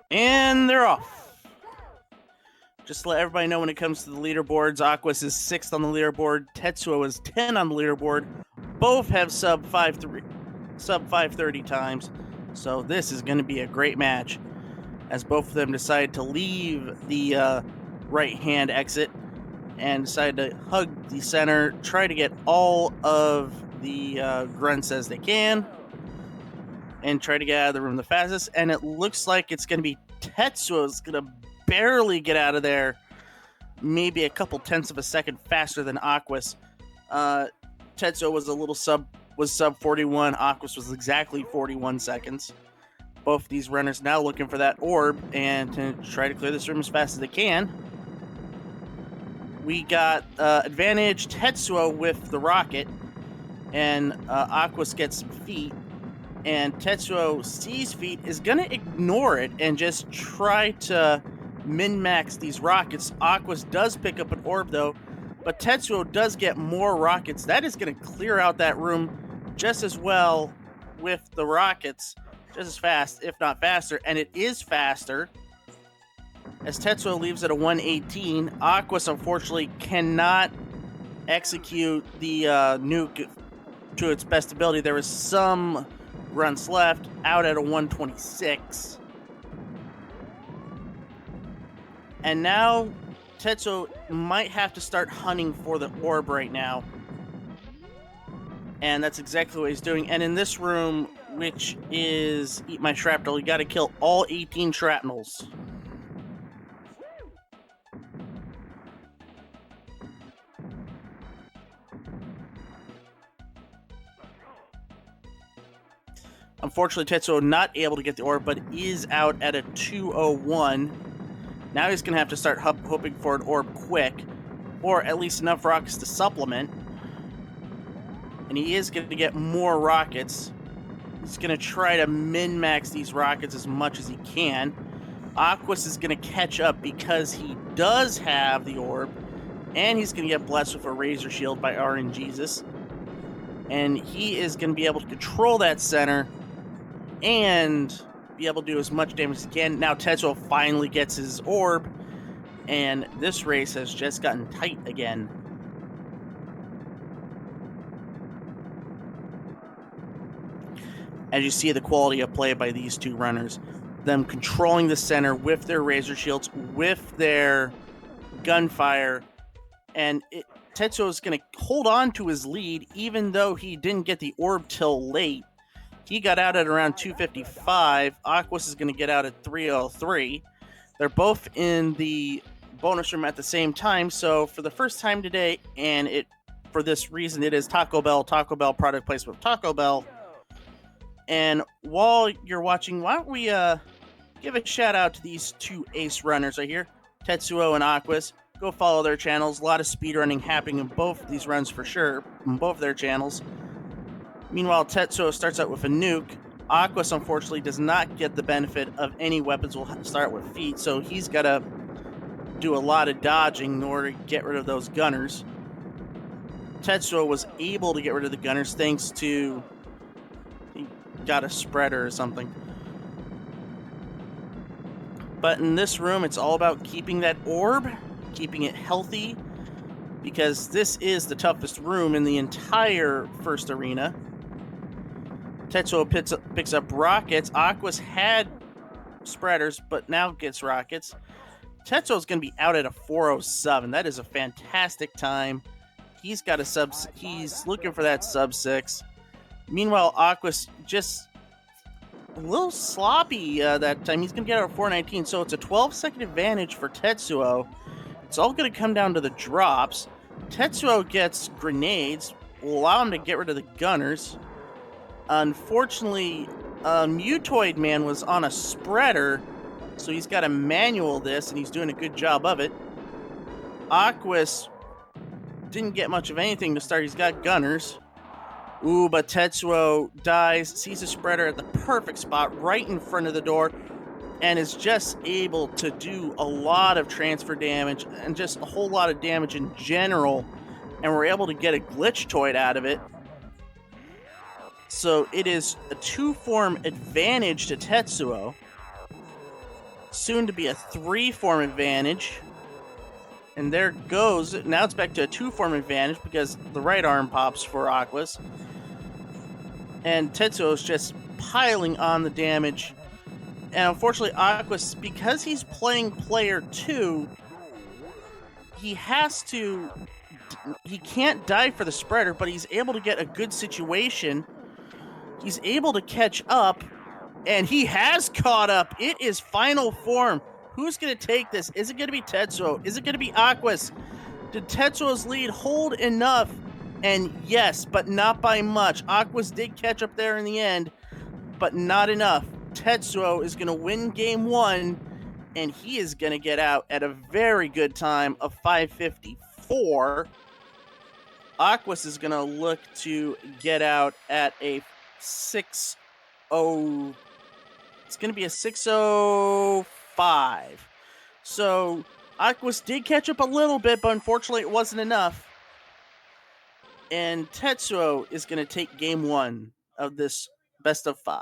And they're off. Just to let everybody know, when it comes to the leaderboards, Aquas is 6th on the leaderboard. Tetsuoooo is 10 on the leaderboard. Both have sub 530 times. So this is going to be a great match, as both of them decide to leave the right-hand exit and decide to hug the center, try to get all of the grunts as they can, and try to get out of the room the fastest. And it looks like it's going to be Tetsuoo's going to barely get out of there, maybe a couple tenths of a second faster than Aquas. Tetsuoooo was sub 41. Aquas was exactly 41 seconds. Both of these runners now looking for that orb and to try to clear this room as fast as they can. We got advantage Tetsuoooo with the rocket, and Aquas gets some feet. And Tetsuoooo sees feet, is going to ignore it and just try to min-max these rockets. Aquas does pick up an orb, though, but Tetsuoooo does get more rockets. That is going to clear out that room just as well with the rockets, just as fast, if not faster, and it is faster. As Tetsuoooo leaves at a 118, Aquas unfortunately cannot execute the nuke to its best ability. There is some runs left, out at a 126. And now Tetsuoooo might have to start hunting for the orb right now. And that's exactly what he's doing. And in this room, which is Eat My Shrapnel, you got to kill all 18 shrapnels. Unfortunately, Tetsuoooo not able to get the orb, but is out at a 201. Now he's going to have to start hoping for an orb quick, or at least enough rockets to supplement. And he is going to get more rockets. He's going to try to min-max these rockets as much as he can. Aquas is going to catch up because he does have the orb, and he's going to get blessed with a Razor Shield by RNGesus. And he is going to be able to control that center and be able to do as much damage as he can. Now Tetsuoooo finally gets his orb, and this race has just gotten tight again. As you see the quality of play by these two runners, them controlling the center with their Razor Shields, with their gunfire, and Tetsuoooo is going to hold on to his lead even though he didn't get the orb till late. He got out at around 255. Aquas is going to get out at 303. They're both in the bonus room at the same time, so for the first time today, and for this reason, it is Taco Bell product placement with Taco Bell. And while you're watching, why don't we give a shout out to these two ace runners right here, Tetsuoooo and Aquas. Go follow their channels. A lot of speedrunning happening in both of these runs for sure, on both of their channels. Meanwhile, Tetsuoooo starts out with a nuke. Aquas, unfortunately, does not get the benefit of any weapons. Will start with feet, so he's got to do a lot of dodging in order to get rid of those gunners. Tetsuoooo was able to get rid of the gunners thanks to... he got a spreader or something. But in this room, it's all about keeping that orb, keeping it healthy, because this is the toughest room in the entire first arena. Tetsuoooo picks up rockets. Aquas had spreaders, but now gets rockets. Tetsuoo's going to be out at a 407. That is a fantastic time. He's got a sub. He's looking for that sub 6. Meanwhile, Aquas just a little sloppy that time. He's going to get out at 419, so it's a 12-second advantage for Tetsuoooo. It's all going to come down to the drops. Tetsuoooo gets grenades, will allow him to get rid of the gunners. Unfortunately, Mutoid Man was on a spreader, so he's got to manual this, and he's doing a good job of it. Aquas didn't get much of anything to start. He's got gunners. Ooh, but Tetsuoooo dies, sees a spreader at the perfect spot right in front of the door, and is just able to do a lot of transfer damage and just a whole lot of damage in general, and we're able to get a glitch-toid out of it. So it is a 2-form advantage to Tetsuoooo. soon to be a 3-form advantage. And there goes. Now it's back to a 2-form advantage because the right arm pops for Aquas. And Tetsuoo's just piling on the damage. And unfortunately, Aquas, because he's playing player 2, he can't die for the spreader, but he's able to get a good situation. He's able to catch up, and he has caught up. It is final form. Who's going to take this? Is it going to be Tetsuoooo? Is it going to be Aquas? Did Tetsuoo's lead hold enough? And yes, but not by much. Aquas did catch up there in the end, but not enough. Tetsuoooo is going to win game 1, and he is going to get out at a very good time of 5:54. Aquas is going to look to get out at a 6:0. It's going to be a 6:05. So Aquas did catch up a little bit, but unfortunately it wasn't enough. And Tetsuoooo is going to take game 1 of this best of 5.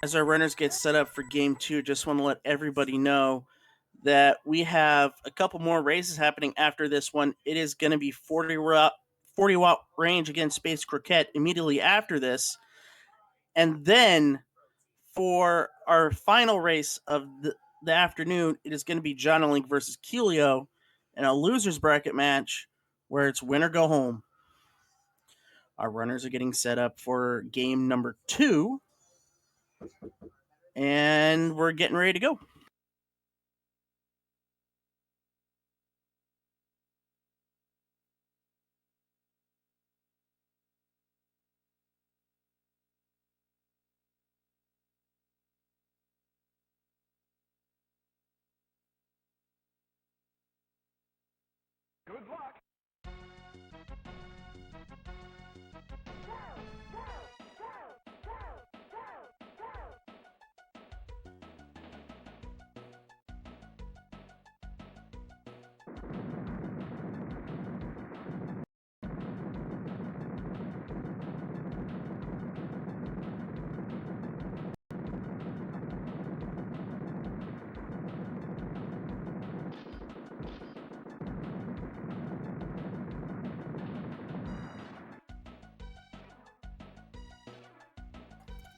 As our runners get set up for game 2, just want to let everybody know that we have a couple more races happening after this one. It is going to be 40-watt range against Space Croquette immediately after this. And then for our final race of the afternoon, it is going to be John Link versus Keelio in a loser's bracket match where it's win or go home. Our runners are getting set up for game number 2. And we're getting ready to go. Good luck.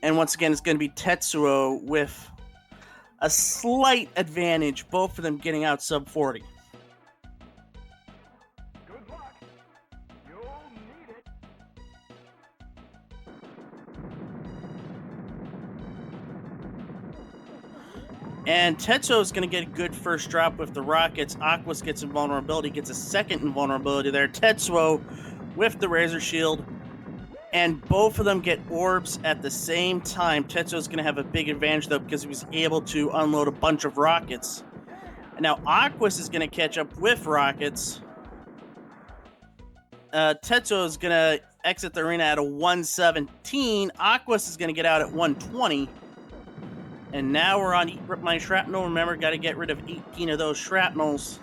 And once again, it's going to be Tetsuoooo with a slight advantage, both of them getting out sub 40. Good luck. You'll need it. And Tetsuoooo is going to get a good first drop with the rockets. Aquas gets invulnerability, gets a second invulnerability there. Tetsuoooo with the Razor Shield. And both of them get orbs at the same time. Tetsuoo's going to have a big advantage, though, because he was able to unload a bunch of rockets. And now Aquas is going to catch up with rockets. Tetsuoooo is going to exit the arena at a 117. Aquas is going to get out at 120. And now we're on Eat My Shrapnel. Remember, got to get rid of 18 of those shrapnels.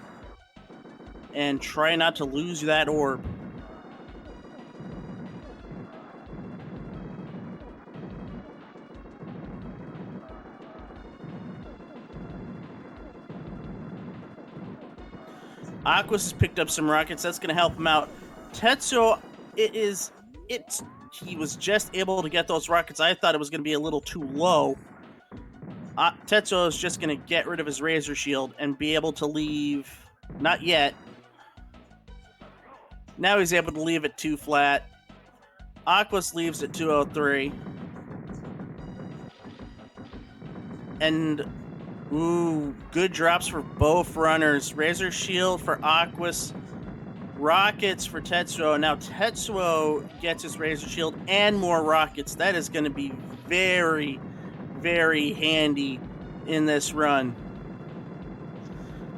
And try not to lose that orb. Aquas has picked up some rockets. That's going to help him out. Tetsuoooo, he was just able to get those rockets. I thought it was going to be a little too low. Tetsuoooo is just going to get rid of his Razor Shield and be able to leave. Not yet. Now he's able to leave at 2 flat. Aquas leaves at 203. And, ooh, good drops for both runners. Razor Shield for Aquas, rockets for Tetsuoooo. Now Tetsuoooo gets his Razor Shield and more rockets. That is going to be very, very handy in this run.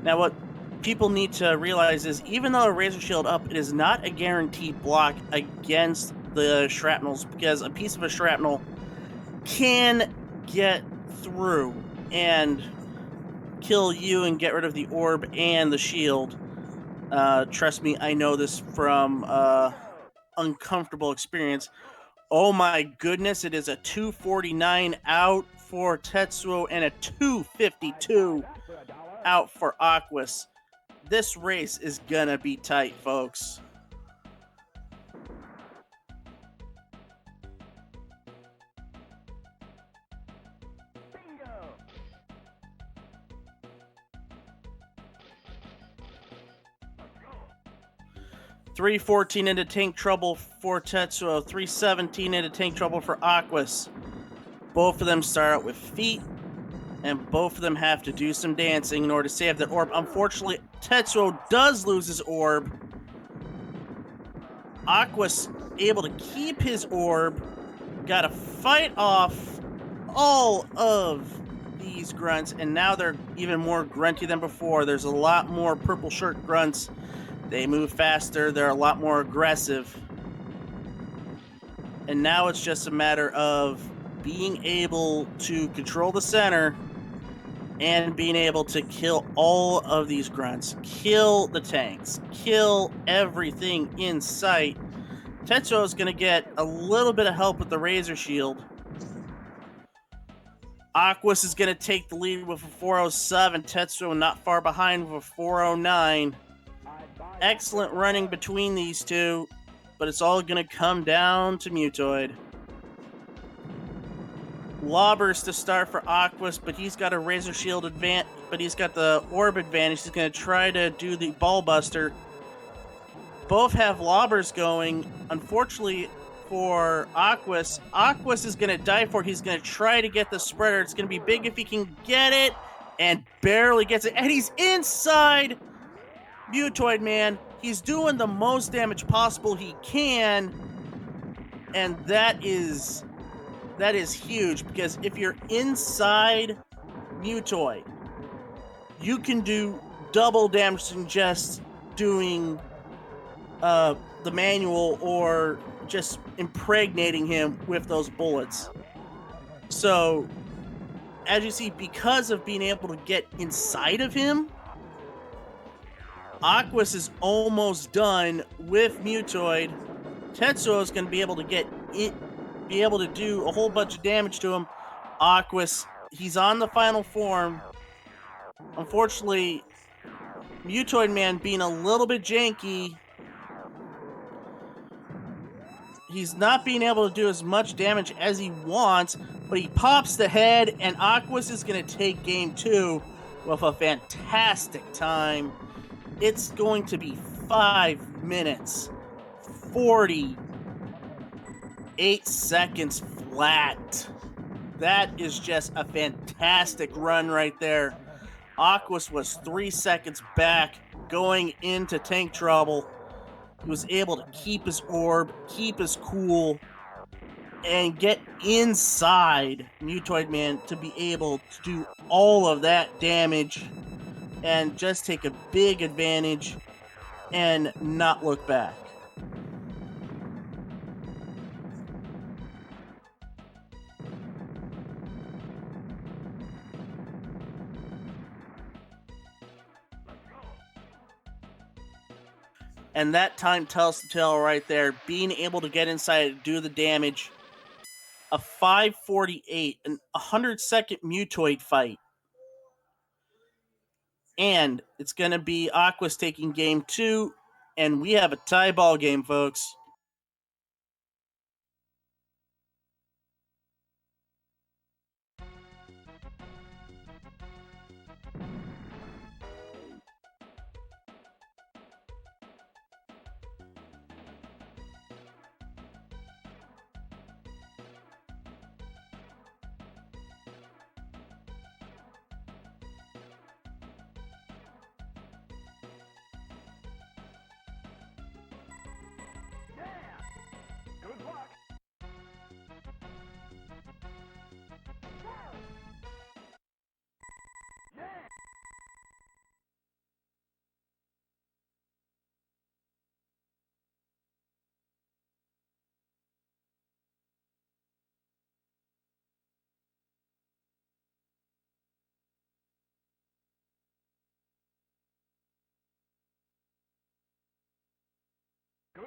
Now, what people need to realize is even though a Razor Shield up, it is not a guaranteed block against the shrapnels, because a piece of a shrapnel can get through and kill you and get rid of the orb and the shield. Trust me, I know this from uncomfortable experience. Oh my goodness, it is a 249 out for Tetsuoooo and a 252 out for Aquas. This race is gonna be tight, folks. Bingo! 314 into tank trouble for Tetsuoooo, 317 into tank trouble for Aquas. Both of them start out with feet, and both of them have to do some dancing in order to save that orb. Unfortunately, Tetsuoooo does lose his orb. Aquas able to keep his orb. Got to fight off all of these grunts, and now they're even more grunty than before. There's a lot more purple shirt grunts. They move faster. They're a lot more aggressive. And now it's just a matter of being able to control the center and being able to kill all of these grunts, kill the tanks, kill everything in sight. Tetsuoooo is going to get a little bit of help with the Razor Shield. Aquas is going to take the lead with a 407. Tetsuoooo not far behind with a 409. Excellent running between these two, but it's all going to come down to Mutoid. Lobbers to start for Aquas, but he's got a Razor Shield advantage, but he's got the orb advantage. He's going to try to do the ball buster. Both have lobbers going. Unfortunately for Aquas, Aquas is going to die for it. He's going to try to get the spreader. It's going to be big if he can get it, and barely gets it. And he's inside Mutoid Man. He's doing the most damage possible he can, and that is huge, because if you're inside Mutoid, you can do double damage than just doing the manual or just impregnating him with those bullets. So, as you see, because of being able to get inside of him, Aquas is almost done with Mutoid. Tetsuoooo is going to be able to be able to do a whole bunch of damage to him. Aquas, he's on the final form. Unfortunately, Mutoid Man being a little bit janky, he's not being able to do as much damage as he wants, but he pops the head, and Aquas is going to take game 2 with a fantastic time. It's going to be 5 minutes, 48 seconds flat. That is just a fantastic run right there. Aquas was 3 seconds back going into tank trouble. He was able to keep his orb, keep his cool, and get inside Mutoid Man to be able to do all of that damage and just take a big advantage and not look back. And that time tells the tale right there. Being able to get inside and do the damage. A 548, an 100-second Mutoid fight. And it's going to be Aquas taking game 2. And we have a tie ball game, folks.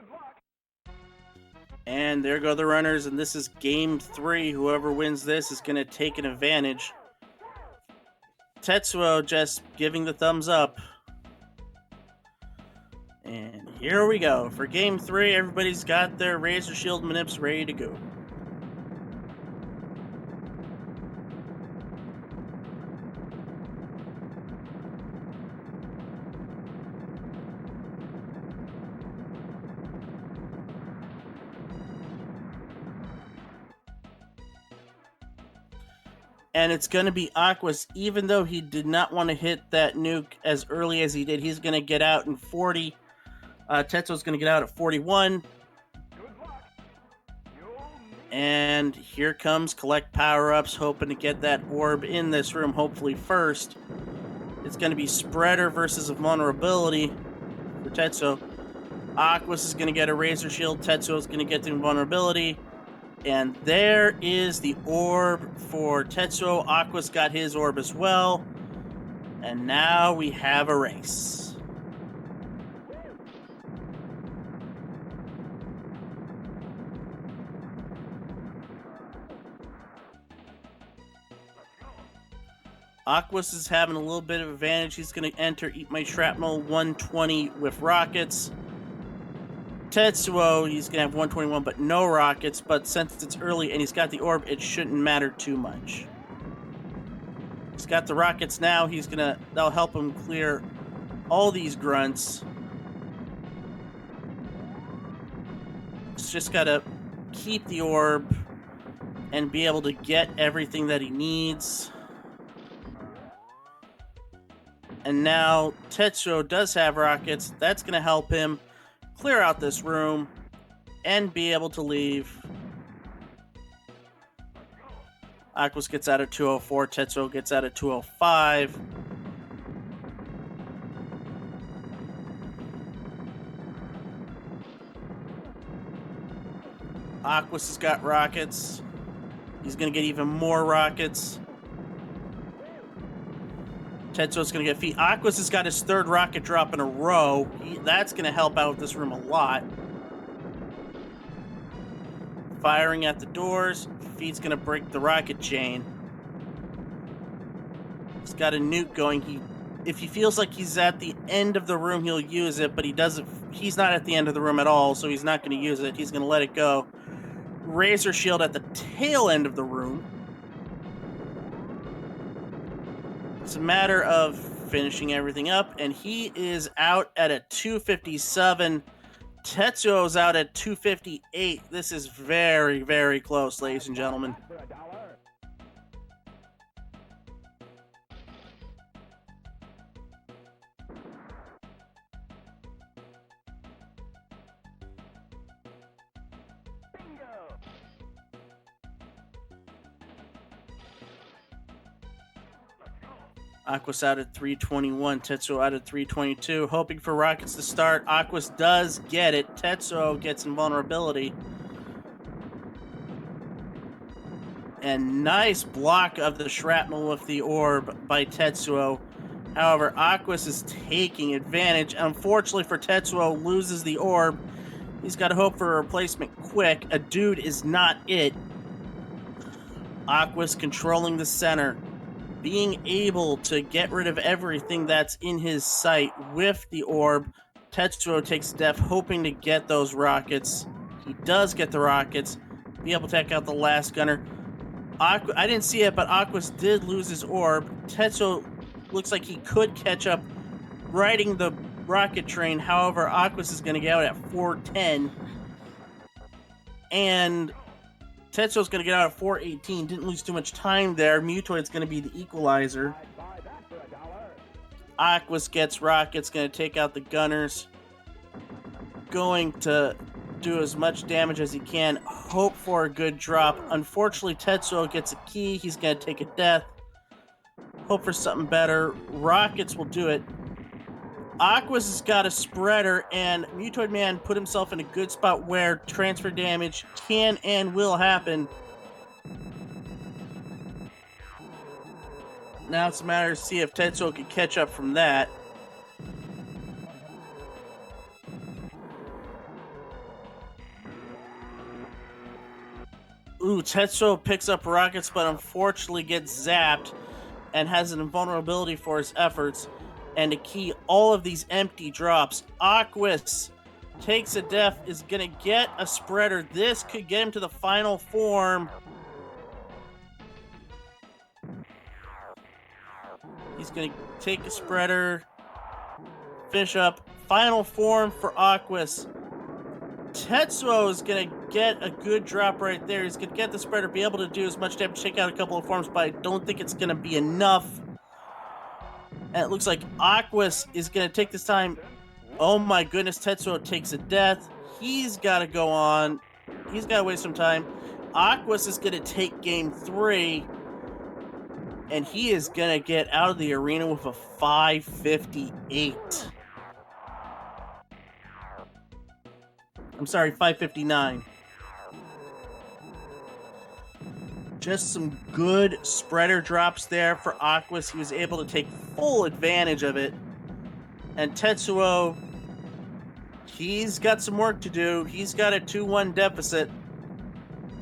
Good luck. And there go the runners, and this is game 3. Whoever wins this is going to take an advantage. Tetsuoooo just giving the thumbs up. And here we go. For game 3, everybody's got their Razor Shield manips ready to go. And it's going to be Aquas, even though he did not want to hit that nuke as early as he did. He's going to get out in 40. Tetsuoo's going to get out at 41. Good luck. And here comes collect power-ups, hoping to get that orb in this room, hopefully first. It's going to be Spreader versus a vulnerability for Tetsuoooo. Aquas is going to get a Razor Shield. Tetsuoooo is going to get the invulnerability. And there is the orb for Tetsuoooo. Aquas got his orb as well. And now we have a race. Aquas is having a little bit of advantage. He's going to enter Eat My Shrapnel 120 with rockets. Tetsuoooo, he's going to have 121 but no rockets, but since it's early and he's got the orb, it shouldn't matter too much. He's got the rockets now. That'll help him clear all these grunts. He's just got to keep the orb and be able to get everything that he needs. And now Tetsuoooo does have rockets. That's going to help him clear out this room and be able to leave. Aquas gets out at 204. Tetsuoooo gets out at 205. Aquas has got rockets. He's going to get even more rockets. Tetsuoo's going to get feet. Aquas has got his 3rd rocket drop in a row. That's going to help out this room a lot. Firing at the doors. Feet's going to break the rocket chain. He's got a nuke going. If he feels like he's at the end of the room, he'll use it, but he doesn't. He's not at the end of the room at all, so he's not going to use it. He's going to let it go. Razor Shield at the tail end of the room. It's a matter of finishing everything up, and he is out at a 257. Tetsuoo's out at 258. This is very, very close, ladies and gentlemen. For $1. Bingo. Aquas out at 321. Tetsuoooo out at 322. Hoping for rockets to start. Aquas does get it. Tetsuoooo gets invulnerability. And nice block of the shrapnel with the orb by Tetsuoooo. However, Aquas is taking advantage. Unfortunately for Tetsuoooo, loses the orb. He's got to hope for a replacement quick. A dude is not it. Aquas controlling the center. Being able to get rid of everything that's in his sight with the orb. Tetsuoooo takes def, hoping to get those rockets. He does get the rockets. Be able to take out the last gunner. I didn't see it, but Aquas did lose his orb. Tetsuoooo looks like he could catch up riding the rocket train. However, Aquas is going to get out at 410. And Tetsuoo's going to get out at 418. Didn't lose too much time there. Mutoid's going to be the equalizer. I'd buy that for $1. Aquas gets rockets, going to take out the gunners. Going to do as much damage as he can. Hope for a good drop. Unfortunately, Tetsuoooo gets a key. He's going to take a death. Hope for something better. Rockets will do it. Aquas has got a spreader, and Mutoid Man put himself in a good spot where transfer damage can and will happen. Now it's a matter to see if Tetsuoooo can catch up from that. Ooh, Tetsuo picks up rockets, but unfortunately gets zapped and has an invulnerability for his efforts. And to key all of these empty drops, Aquas takes a death, is going to get a spreader. This could get him to the final form. He's going to take a spreader, finish up. Final form for Aquas. Tetsuo is going to get a good drop right there. He's going to get the spreader, be able to do as much damage, take out a couple of forms, but I don't think it's going to be enough. And it looks like Aquas is going to take this time. Oh my goodness, Tetsuo takes a death. He's got to go on. He's got to waste some time. Aquas is going to take game 3. And he is going to get out of the arena with a 558. I'm sorry, 559. Just some good spreader drops there for Aquas. He was able to take full advantage of it. And Tetsuo, he's got some work to do. He's got a 2-1 deficit.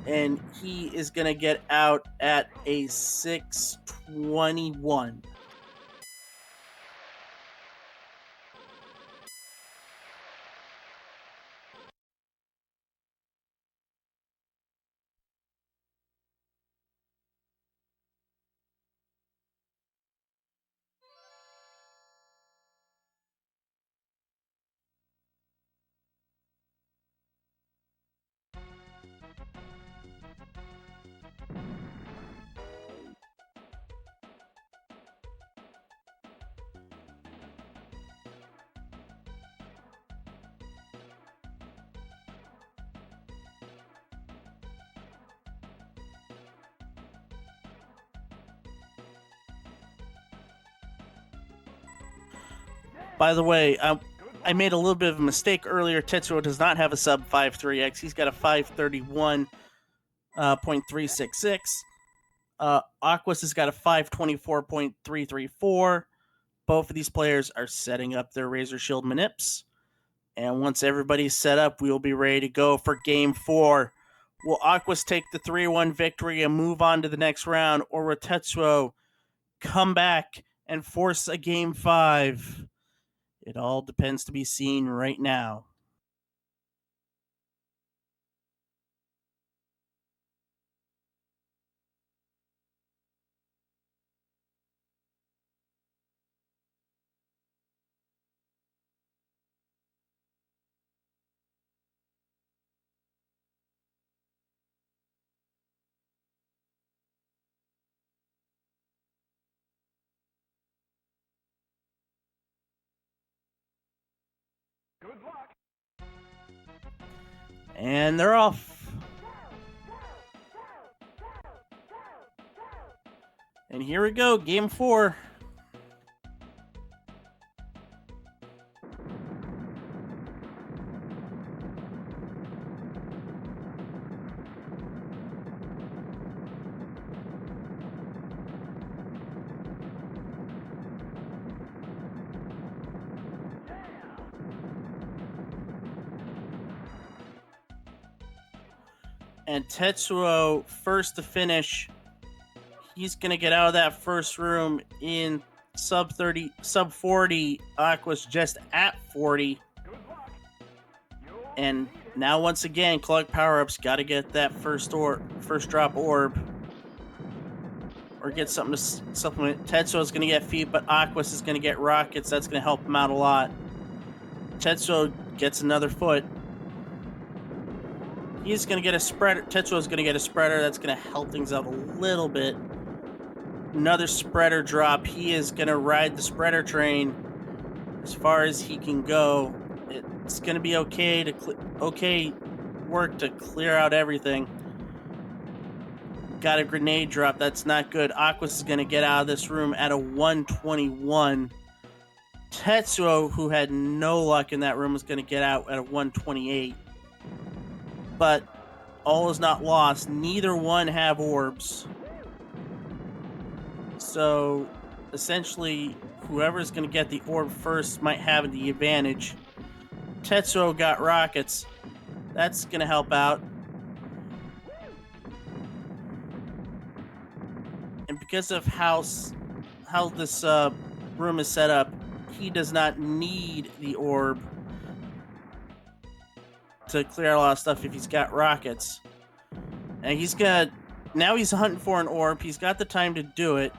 And he is going to get out at a 621. By the way, I made a little bit of a mistake earlier. Tetsuo does not have a sub 5.3x. He's got a 531.366. Aquas has got a 524.334. Both of these players are setting up their Razor Shield manips. And once everybody's set up, we will be ready to go for game 4. Will Aquas take the 3-1 victory and move on to the next round, or will Tetsuo come back and force a game 5? It all depends to be seen right now. Good luck. And they're off. And here we go, game 4. And Tetsuo, first to finish. He's going to get out of that first room in sub 40. Aqua's just at 40. Good luck. And now once again, collect power-ups. Got to get that first drop orb. Or get something to supplement. Tetsuo's going to get feet, but Aquas is going to get rockets. That's going to help him out a lot. Tetsuo gets another foot. He's going to get a spreader. Tetsuo's going to get a spreader. That's going to help things out a little bit. Another spreader drop. He is going to ride the spreader train as far as he can go. It's going to be okay work to clear out everything. Got a grenade drop. That's not good. Aquas is going to get out of this room at a 121. Tetsuo, who had no luck in that room, is going to get out at a 128. But all is not lost. Neither one have orbs. So essentially, whoever's going to get the orb first might have the advantage. Tetsuo got rockets. That's going to help out. And because of how this room is set up, he does not need the orb to clear a lot of stuff if he's got rockets. And now he's hunting for an orb. He's got the time to do it.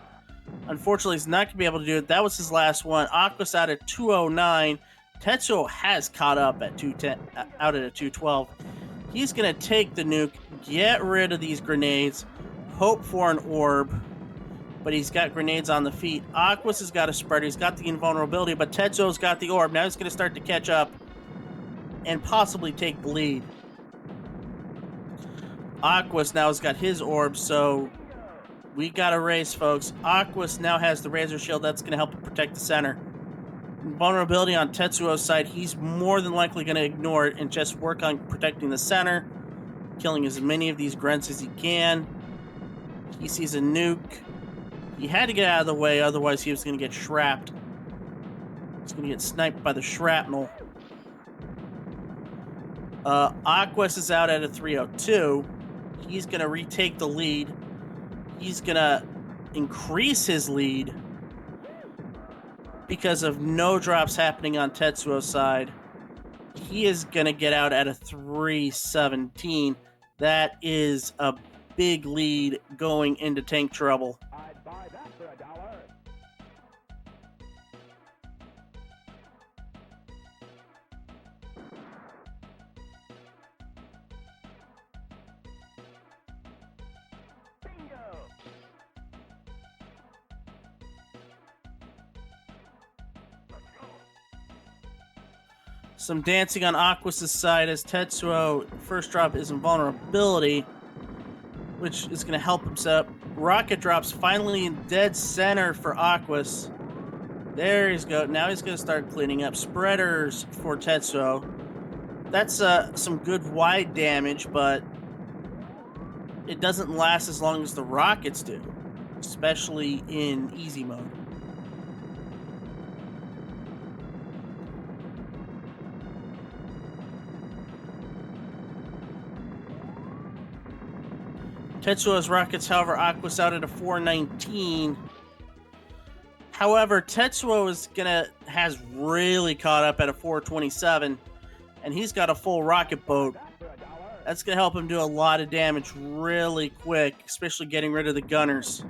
Unfortunately, he's not going to be able to do it. That was his last one. Aquas out at 209. Tetsuoooo has caught up at 210, out at a 212. He's going to take the nuke, get rid of these grenades, hope for an orb, but he's got grenades on the feet. Aquas has got a spreader. He's got the invulnerability, but Tetsuoo's got the orb. Now he's going to start to catch up and possibly take the lead. Aquas now has got his orb, so we got a race, folks. Aquas now has the Razor Shield. That's going to help him protect the center. Vulnerability on Tetsuoo's side, he's more than likely going to ignore it and just work on protecting the center, killing as many of these grunts as he can. He sees a nuke. He had to get out of the way, otherwise he was going to get shrapnel. He's going to get sniped by the shrapnel. Aquas is out at a 302. He's going to retake the lead. He's going to increase his lead because of no drops happening on Tetsuoo's side. He is going to get out at a 317. That is a big lead going into tank trouble. I'd buy that for $1. Bingo! Some dancing on Aquas' side as Tetsuoooo first drop is invulnerability, which is going to help him set up. Rocket drops finally in dead center for Aquas. There he's go. Now he's going to start cleaning up spreaders for Tetsuoooo. That's some good wide damage, but it doesn't last as long as the rockets do, especially in easy mode. Tetsuoo's rockets, however, Aquas out at a 419. However, Tetsuoooo has really caught up at a 427, and he's got a full rocket boat. That's going to help him do a lot of damage really quick, especially getting rid of the gunners.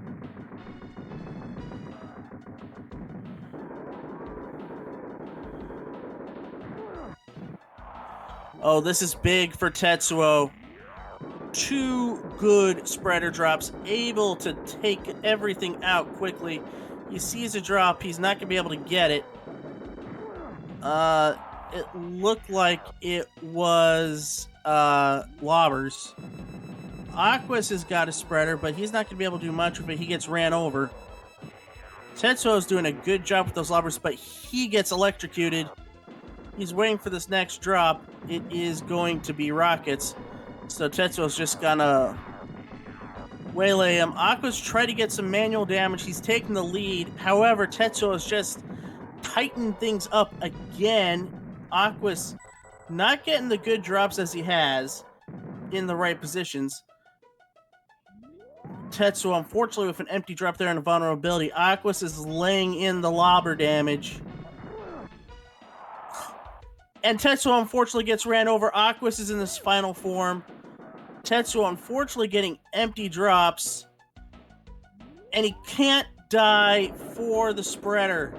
Oh, this is big for Tetsuoooo. 2 good spreader drops, able to take everything out quickly. He sees a drop, he's not going to be able to get it. It looked like it was lobbers. Aquas has got a spreader, but he's not going to be able to do much with it. He gets ran over. Tetsuoo's doing a good job with those lobbers, but he gets electrocuted. He's waiting for this next drop. It is going to be rockets. So Tetsuoo's just gonna waylay him. Aqua's try to get some manual damage. He's taking the lead. However, Tetsuoo's just tightened things up again. Aqua's not getting the good drops as he has in the right positions. Tetsuoooo, unfortunately, with an empty drop there and a vulnerability. Aquas is laying in the lobber damage. And Tetsuoooo unfortunately gets ran over. Aquas is in this final form. Tetsuoooo unfortunately getting empty drops. And he can't die for the spreader.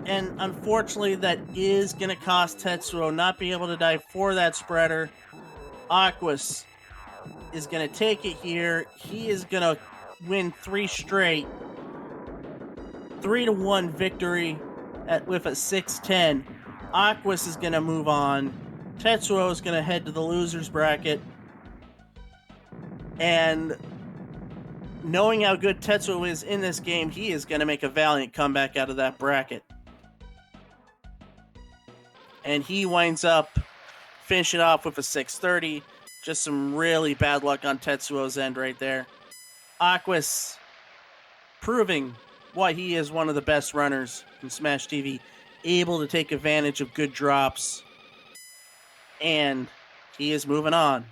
And unfortunately that is going to cost Tetsuoooo not being able to die for that spreader. Aquas is going to take it here. He is going to win 3 straight. 3-1 victory. With a 610. Aquas is going to move on. Tetsuoooo is going to head to the losers bracket. And knowing how good Tetsuoooo is in this game, he is going to make a valiant comeback out of that bracket. And he winds up finishing off with a 630. Just some really bad luck on Tetsuoo's end right there. Aquas proving why he is one of the best runners in Smash TV, able to take advantage of good drops, and he is moving on.